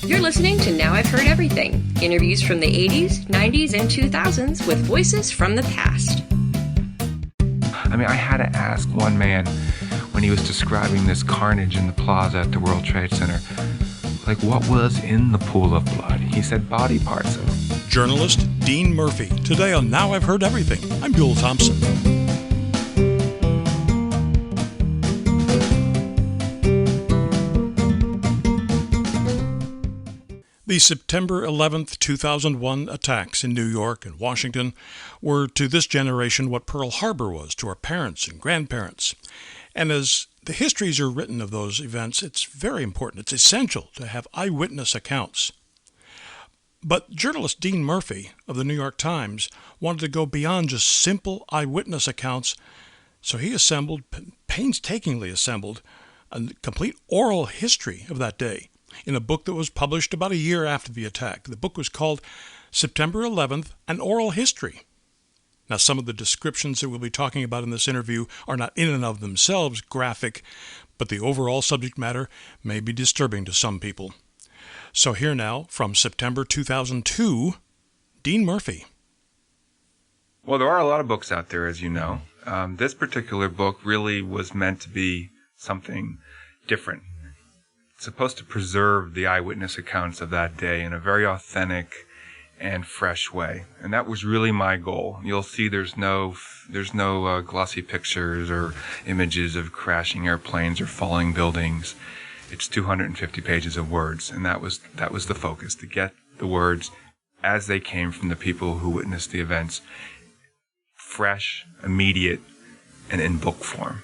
You're listening to Now I've Heard Everything. Interviews from the 80s, 90s, and 2000s with voices from the past. I mean, I had to ask one man when he was describing this carnage in the plaza at the World Trade Center, like, what was in the pool of blood? He said body parts. Journalist Dean Murphy. Today on Now I've Heard Everything. I'm Buell Thompson. The September 11th, 2001 attacks in New York and Washington were to this generation what Pearl Harbor was to our parents and grandparents. And as the histories are written of those events, it's very important. It's essential to have eyewitness accounts. But journalist Dean Murphy of the New York Times wanted to go beyond just simple eyewitness accounts, so he painstakingly assembled, a complete oral history of that day in a book that was published about a year after the attack. The book was called September 11th, An Oral History. Now, some of the descriptions that we'll be talking about in this interview are not in and of themselves graphic, but the overall subject matter may be disturbing to some people. So here now, from September 2002, Dean Murphy. Well, there are a lot of books out there, as you know. This particular book really was meant to be something different. It's supposed to preserve the eyewitness accounts of that day in a very authentic and fresh way. And that was really my goal. You'll see there's no glossy pictures or images of crashing airplanes or falling buildings. It's 250 pages of words, and that was the focus, to get the words as they came from the people who witnessed the events, fresh, immediate, and in book form.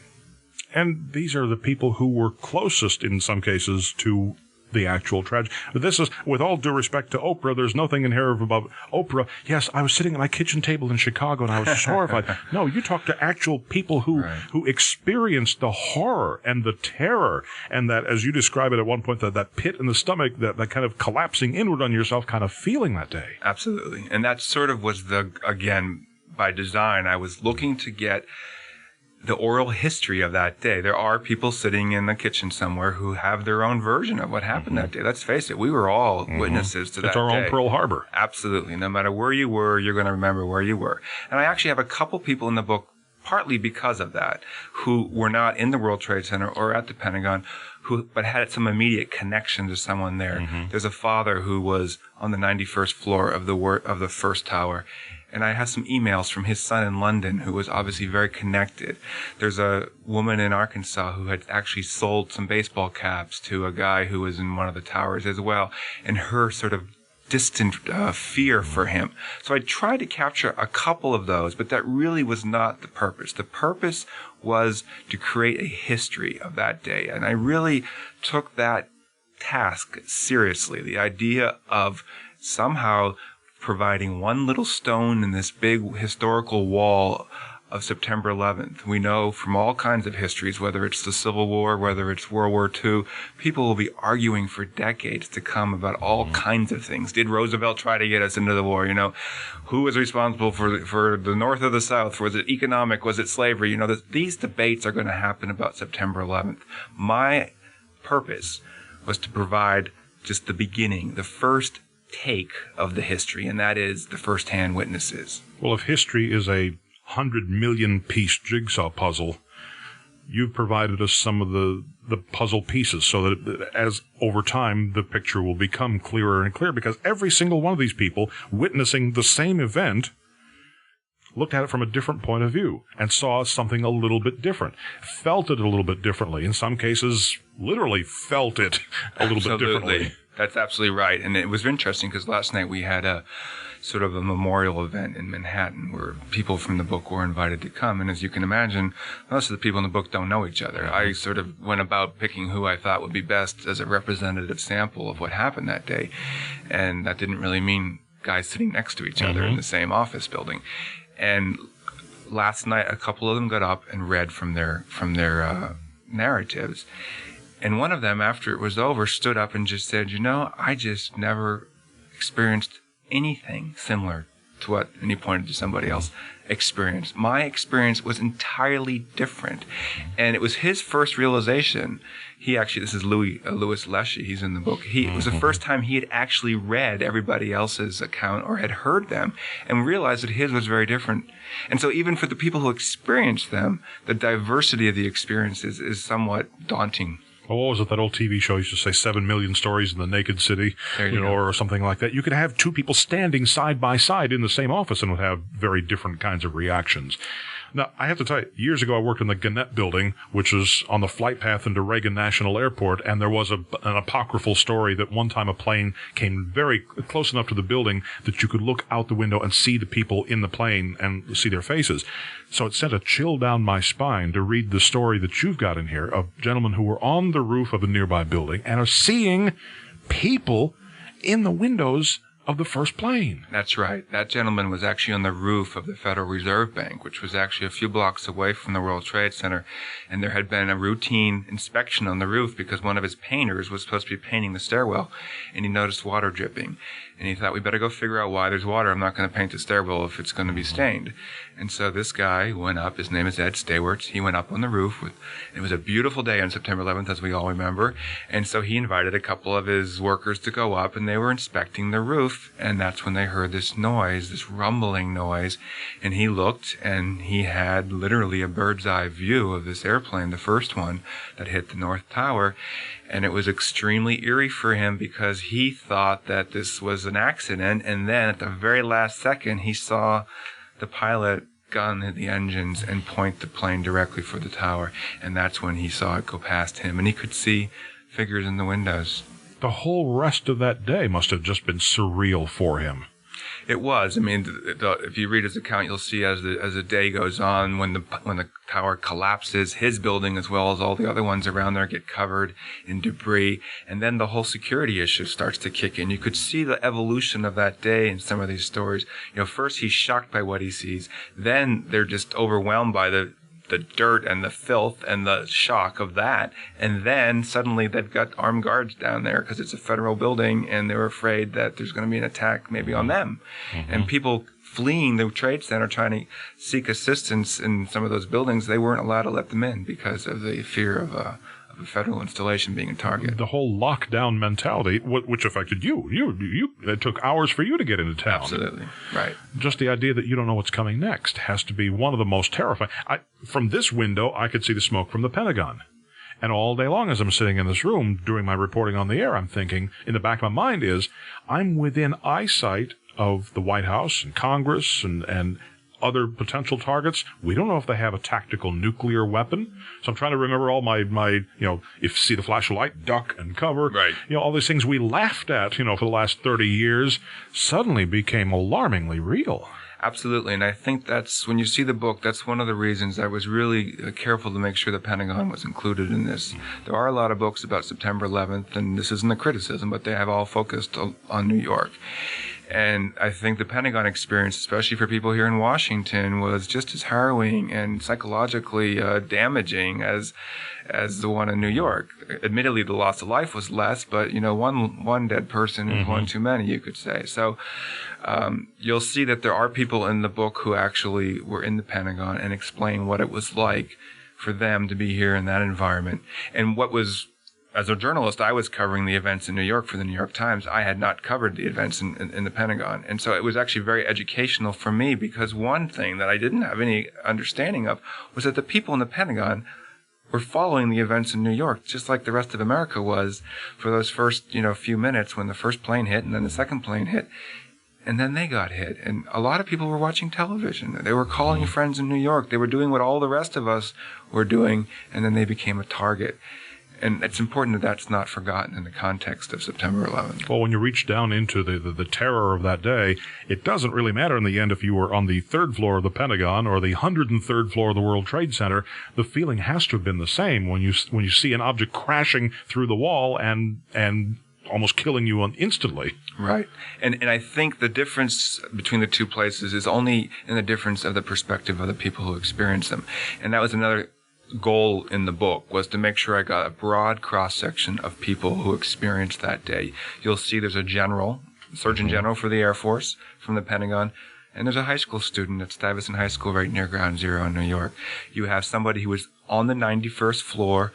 And these are the people who were closest, in some cases, to the actual tragedy. This is, with all due respect to Oprah, there's nothing in here about Oprah. Yes, I was sitting at my kitchen table in Chicago and I was horrified. No, you talk to actual people who experienced the horror and the terror, and that, as you describe it at one point, that pit in the stomach, that kind of collapsing inward on yourself kind of feeling that day. Absolutely. And that sort of was again, by design, I was looking to get the oral history of that day. There are people sitting in the kitchen somewhere who have their own version of what happened that day. Let's face it, we were all witnesses to that day. It's our own Pearl Harbor. Absolutely. No matter where you were, you're going to remember where you were. And I actually have a couple people in the book, partly because of that, who were not in the World Trade Center or at the Pentagon, but had some immediate connection to someone there. There's a father who was on the 91st floor of the first tower. And I have some emails from his son in London who was obviously very connected. There's a woman in Arkansas who had actually sold some baseball caps to a guy who was in one of the towers as well, and her sort of distant fear for him. So I tried to capture a couple of those, but that really was not the purpose. The purpose was to create a history of that day. And I really took that task seriously, the idea of somehow providing one little stone in this big historical wall of September 11th. We know from all kinds of histories, whether it's the Civil War, whether it's World War II, people will be arguing for decades to come about all kinds of things. Did Roosevelt try to get us into the war? You know, who was responsible for the North or the South? Was it economic? Was it slavery? You know, these debates are going to happen about September 11th. My purpose was to provide just the beginning, the first take of the history, and that is the first-hand witnesses. Well, if history is a 100 million piece jigsaw puzzle, you've provided us some of the puzzle pieces so that as over time the picture will become clearer and clearer, because every single one of these people witnessing the same event looked at it from a different point of view and saw something a little bit different, felt it a little bit differently, in some cases literally felt it a little bit differently. That's absolutely right. And it was interesting because last night we had a sort of a memorial event in Manhattan where people from the book were invited to come. And as you can imagine, most of the people in the book don't know each other. I sort of went about picking who I thought would be best as a representative sample of what happened that day. And that didn't really mean guys sitting next to each other in the same office building. And last night, a couple of them got up and read from their narratives. And one of them, after it was over, stood up and just said, you know, I just never experienced anything similar to what, and he pointed to somebody else, experience. My experience was entirely different. And it was his first realization. He actually, this is Louis Leshy, he's in the book. It was the first time he had actually read everybody else's account or had heard them and realized that his was very different. And so even for the people who experienced them, the diversity of the experiences is somewhat daunting. Well, what was it, that old TV show used to say 7 million stories in the naked city, or something like that? You could have two people standing side by side in the same office and would have very different kinds of reactions. Now, I have to tell you, years ago I worked in the Gannett building, which is on the flight path into Reagan National Airport, and there was an apocryphal story that one time a plane came very close enough to the building that you could look out the window and see the people in the plane and see their faces. So it sent a chill down my spine to read the story that you've got in here of gentlemen who were on the roof of a nearby building and are seeing people in the windows of the first plane. That's right. That gentleman was actually on the roof of the Federal Reserve Bank, which was actually a few blocks away from the World Trade Center. And there had been a routine inspection on the roof because one of his painters was supposed to be painting the stairwell, and he noticed water dripping. And he thought, we better go figure out why there's water. I'm not going to paint the stairwell if it's going to be stained. And so this guy went up. His name is Ed Stawartz. He went up on the roof. It was a beautiful day on September 11th, as we all remember. And so he invited a couple of his workers to go up, and they were inspecting the roof. And that's when they heard this noise, this rumbling noise. And he looked, and he had literally a bird's eye view of this airplane, the first one that hit the North Tower. And it was extremely eerie for him because he thought that this was an accident. And then at the very last second, he saw the pilot gun hit the engines and point the plane directly for the tower. And that's when he saw it go past him. And he could see figures in the windows. The whole rest of that day must have just been surreal for him. It was. I mean, if you read his account, you'll see as the day goes on, when the tower collapses, his building as well as all the other ones around there get covered in debris, and then the whole security issue starts to kick in. You could see the evolution of that day in some of these stories. First he's shocked by what he sees, then they're just overwhelmed by the dirt and the filth and the shock of that. And then suddenly they've got armed guards down there because it's a federal building and they're afraid that there's going to be an attack maybe on them. Mm-hmm. And people fleeing the Trade Center trying to seek assistance in some of those buildings, they weren't allowed to let them in because of the fear of a federal installation being a target. The whole lockdown mentality, which affected you. It took hours for you to get into town. Absolutely. Right. Just the idea that you don't know what's coming next has to be one of the most terrifying. From this window, I could see the smoke from the Pentagon. And all day long as I'm sitting in this room doing my reporting on the air, I'm thinking, in the back of my mind is, I'm within eyesight of the White House and Congress and other potential targets. We don't know if they have a tactical nuclear weapon. So I'm trying to remember all my if see the flash of light, duck and cover. Right. All these things we laughed at, for the last 30 years suddenly became alarmingly real. Absolutely. And I think that's, when you see the book, that's one of the reasons I was really careful to make sure the Pentagon was included in this. There are a lot of books about September 11th, and this isn't a criticism, but they have all focused on New York. And I think the Pentagon experience, especially for people here in Washington, was just as harrowing and psychologically damaging as the one in New York. Admittedly, the loss of life was less, but one dead person is one too many, you could say. So you'll see that there are people in the book who actually were in the Pentagon and explain what it was like for them to be here in that environment. And what was, as a journalist, I was covering the events in New York for the New York Times. I had not covered the events in the Pentagon. And so it was actually very educational for me, because one thing that I didn't have any understanding of was that the people in the Pentagon were following the events in New York, just like the rest of America was for those first, few minutes when the first plane hit and then the second plane hit. And then they got hit. And a lot of people were watching television. They were calling friends in New York. They were doing what all the rest of us were doing, and then they became a target. And it's important that that's not forgotten in the context of September 11th. Well, when you reach down into the terror of that day, it doesn't really matter in the end if you were on the 3rd floor of the Pentagon or the 103rd floor of the World Trade Center. The feeling has to have been the same when you see an object crashing through the wall and almost killing you instantly. Right. And I think the difference between the two places is only in the difference of the perspective of the people who experience them. And that was another goal in the book, was to make sure I got a broad cross-section of people who experienced that day. You'll see there's a Surgeon General for the Air Force from the Pentagon, and there's a high school student at Stuyvesant High School right near Ground Zero in New York. You have somebody who was on the 91st floor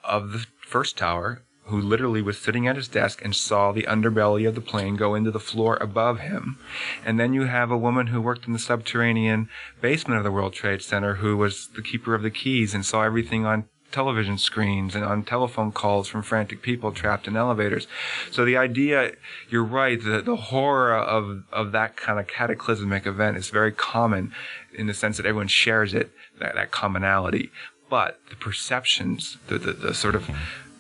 of the first tower, who literally was sitting at his desk and saw the underbelly of the plane go into the floor above him. And then you have a woman who worked in the subterranean basement of the World Trade Center, who was the keeper of the keys and saw everything on television screens and on telephone calls from frantic people trapped in elevators. So the idea, you're right, the horror of that kind of cataclysmic event is very common in the sense that everyone shares it, that commonality. But the perceptions, the sort of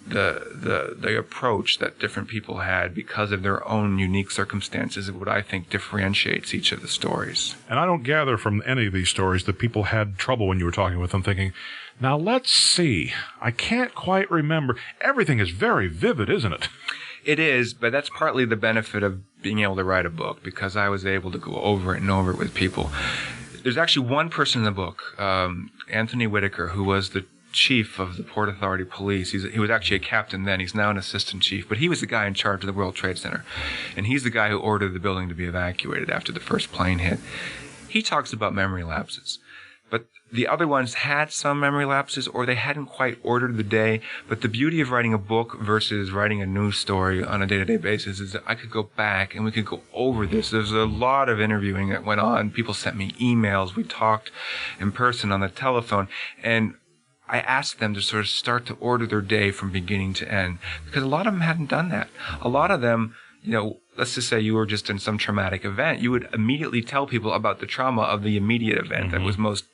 the approach that different people had because of their own unique circumstances is what I think differentiates each of the stories. And I don't gather from any of these stories that people had trouble when you were talking with them thinking, now let's see, I can't quite remember. Everything is very vivid, isn't it? It is, but that's partly the benefit of being able to write a book, because I was able to go over it and over it with people. There's actually one person in the book, Anthony Whitaker, who was the chief of the Port Authority Police. He was actually a captain then. He's now an assistant chief, but he was the guy in charge of the World Trade Center. And he's the guy who ordered the building to be evacuated after the first plane hit. He talks about memory lapses. But the other ones had some memory lapses, or they hadn't quite ordered the day. But the beauty of writing a book versus writing a news story on a day-to-day basis is that I could go back and we could go over this. There's a lot of interviewing that went on. People sent me emails. We talked in person on the telephone. And I asked them to sort of start to order their day from beginning to end, because a lot of them hadn't done that. A lot of them, let's just say you were just in some traumatic event, you would immediately tell people about the trauma of the immediate event that was most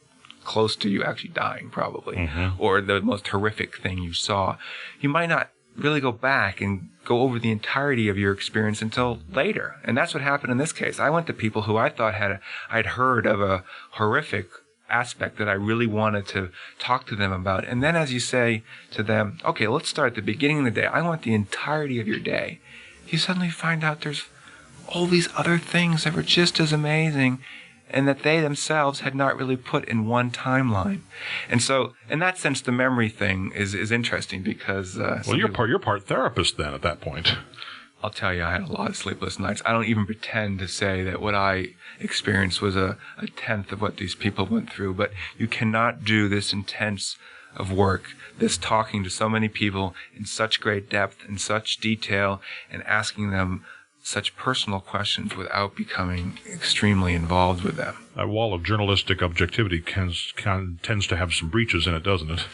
close to you actually dying, probably, or the most horrific thing you saw. You might not really go back and go over the entirety of your experience until later. And that's what happened in this case. I went to people who I thought I'd heard of a horrific aspect that I really wanted to talk to them about. And then as you say to them, okay, let's start at the beginning of the day. I want the entirety of your day. You suddenly find out there's all these other things that were just as amazing and that they themselves had not really put in one timeline. And so, in that sense, the memory thing is interesting because... well, you're part therapist then at that point. I'll tell you, I had a lot of sleepless nights. I don't even pretend to say that what I experienced was a tenth of what these people went through, but you cannot do this intense of work, this talking to so many people in such great depth and such detail and asking them such personal questions without becoming extremely involved with them. That wall of journalistic objectivity tends to have some breaches in it, doesn't it?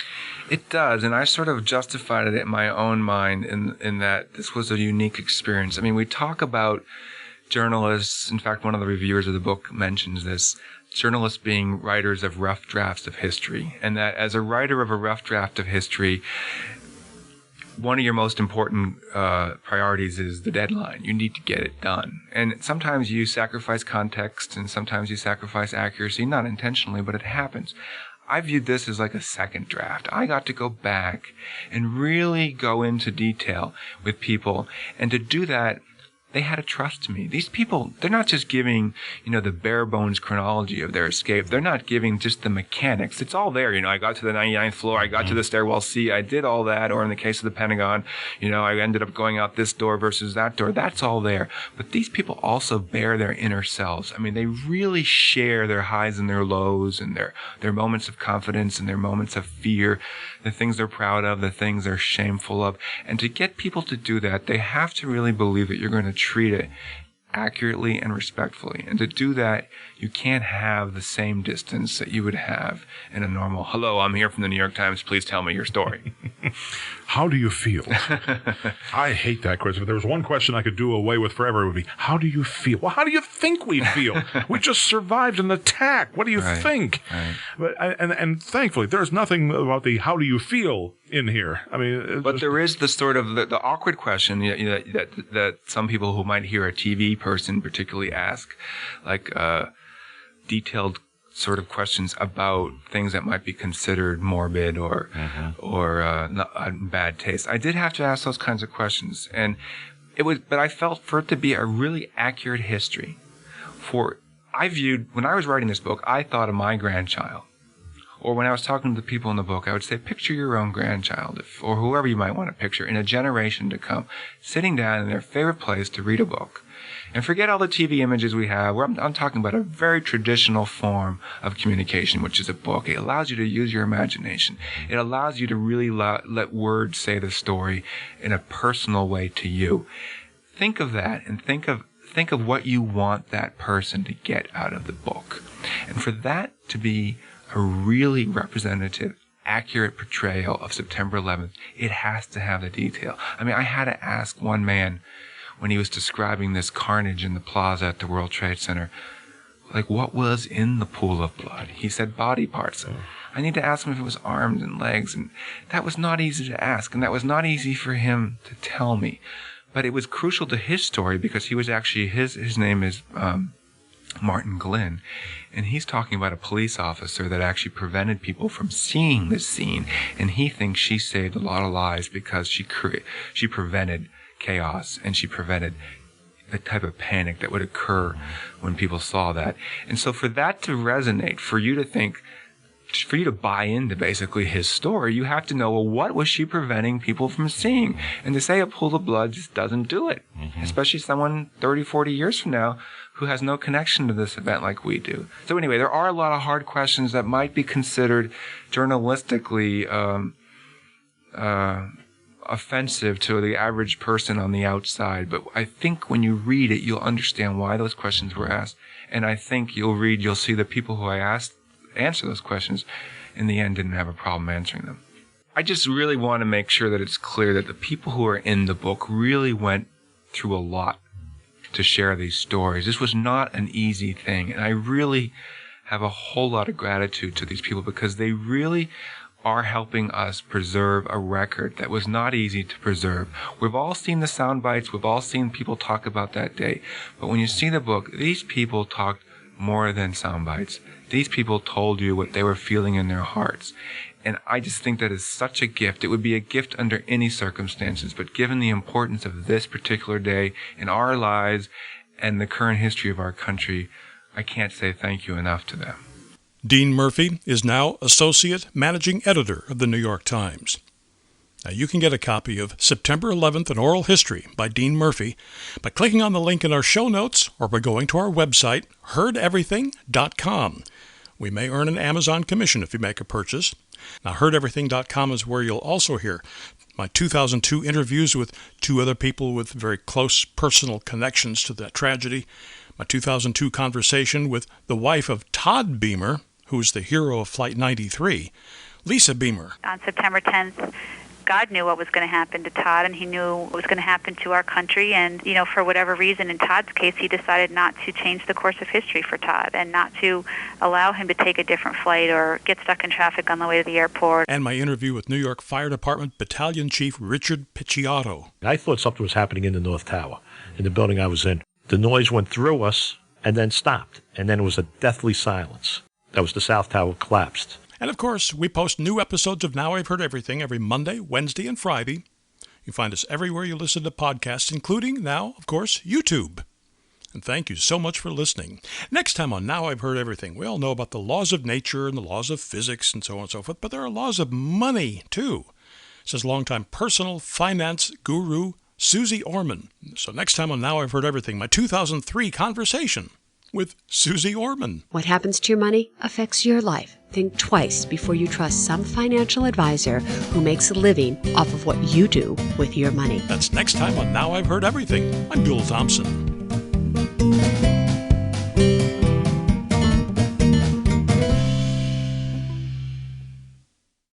It does, and I sort of justified it in my own mind in that this was a unique experience. I mean, we talk about journalists, in fact, one of the reviewers of the book mentions this, journalists being writers of rough drafts of history, and that as a writer of a rough draft of history, one of your most important priorities is the deadline. You need to get it done. And sometimes you sacrifice context and sometimes you sacrifice accuracy, not intentionally, but it happens. I viewed this as like a second draft. I got to go back and really go into detail with people. And to do that, they had to trust me. These people, they're not just giving, the bare bones chronology of their escape. They're not giving just the mechanics. It's all there. I got to the 99th floor. I got to the stairwell C. I did all that. Or in the case of the Pentagon, I ended up going out this door versus that door. That's all there. But these people also bear their inner selves. I mean, they really share their highs and their lows and their moments of confidence and their moments of fear, the things they're proud of, the things they're shameful of. And to get people to do that, they have to really believe that you're going to treat it accurately and respectfully. And to do that, you can't have the same distance that you would have in a normal, hello, I'm here from the New York Times, please tell me your story. How do you feel? I hate that question. If there was one question I could do away with forever, it would be, how do you feel? Well, how do you think we feel? We just survived an attack. What do you think? Right. But, and thankfully, there's nothing about the how do you feel in here. I mean, but there is the sort of the awkward question that some people who might hear a TV person particularly ask, like detailed sort of questions about things that might be considered morbid or bad taste. I did have to ask those kinds of questions, and but I felt for it to be a really accurate history. When I was writing this book, I thought of my grandchild, Or when I was talking to the people in the book, I would say, picture your own grandchild, or whoever you might want to picture, in a generation to come, sitting down in their favorite place to read a book. And forget all the TV images we have. I'm talking about a very traditional form of communication, which is a book. It allows you to use your imagination. It allows you to really let words say the story in a personal way to you. Think of that, and think of what you want that person to get out of the book. And for that to be a really representative, accurate portrayal of September 11th, it has to have the detail. I mean, I had to ask one man when he was describing this carnage in the plaza at the World Trade Center, like, what was in the pool of blood? He said body parts. I need to ask him if it was arms and legs, and that was not easy to ask, and that was not easy for him to tell me. But it was crucial to his story because he was actually, his name is Martin Glynn, and he's talking about a police officer that actually prevented people from seeing this scene, and he thinks she saved a lot of lives because she prevented chaos, and she prevented the type of panic that would occur when people saw that. And so for that to resonate, for you to buy into basically his story, you have to know, well, what was she preventing people from seeing? And to say a pool of blood just doesn't do it, especially someone 30, 40 years from now who has no connection to this event like we do. So anyway, there are a lot of hard questions that might be considered journalistically offensive to the average person on the outside, but I think when you read it, you'll understand why those questions were asked, and I think you'll see the people who I asked answer those questions in the end didn't have a problem answering them. I just really want to make sure that it's clear that the people who are in the book really went through a lot to share these stories. This was not an easy thing, and I really have a whole lot of gratitude to these people because they really are helping us preserve a record that was not easy to preserve. We've all seen the sound bites. We've all seen people talk about that day. But when you see the book, these people talked more than sound bites. These people told you what they were feeling in their hearts. And I just think that is such a gift. It would be a gift under any circumstances. But given the importance of this particular day in our lives and the current history of our country, I can't say thank you enough to them. Dean Murphy is now Associate Managing Editor of the New York Times. Now, you can get a copy of September 11th, An Oral History by Dean Murphy by clicking on the link in our show notes or by going to our website, heardeverything.com. We may earn an Amazon commission if you make a purchase. Now, heardeverything.com is where you'll also hear my 2002 interviews with two other people with very close personal connections to that tragedy, my 2002 conversation with the wife of Todd Beamer, who is the hero of Flight 93, Lisa Beamer. On September 10th, God knew what was going to happen to Todd, and he knew what was going to happen to our country. And, for whatever reason, in Todd's case, he decided not to change the course of history for Todd and not to allow him to take a different flight or get stuck in traffic on the way to the airport. And my interview with New York Fire Department Battalion Chief Richard Picciotto. I thought something was happening in the North Tower, in the building I was in. The noise went through us and then stopped, and then it was a deathly silence. That was the South Tower collapsed. And of course, we post new episodes of Now I've Heard Everything every Monday, Wednesday, and Friday. You find us everywhere you listen to podcasts, including now, of course, YouTube. And thank you so much for listening. Next time on Now I've Heard Everything, we all know about the laws of nature and the laws of physics and so on and so forth, but there are laws of money, too, says longtime personal finance guru Susie Orman. So next time on Now I've Heard Everything, my 2003 conversation with Susie Orman. What happens to your money affects your life. Think twice before you trust some financial advisor who makes a living off of what you do with your money. That's next time on Now I've Heard Everything. I'm Buell Thompson.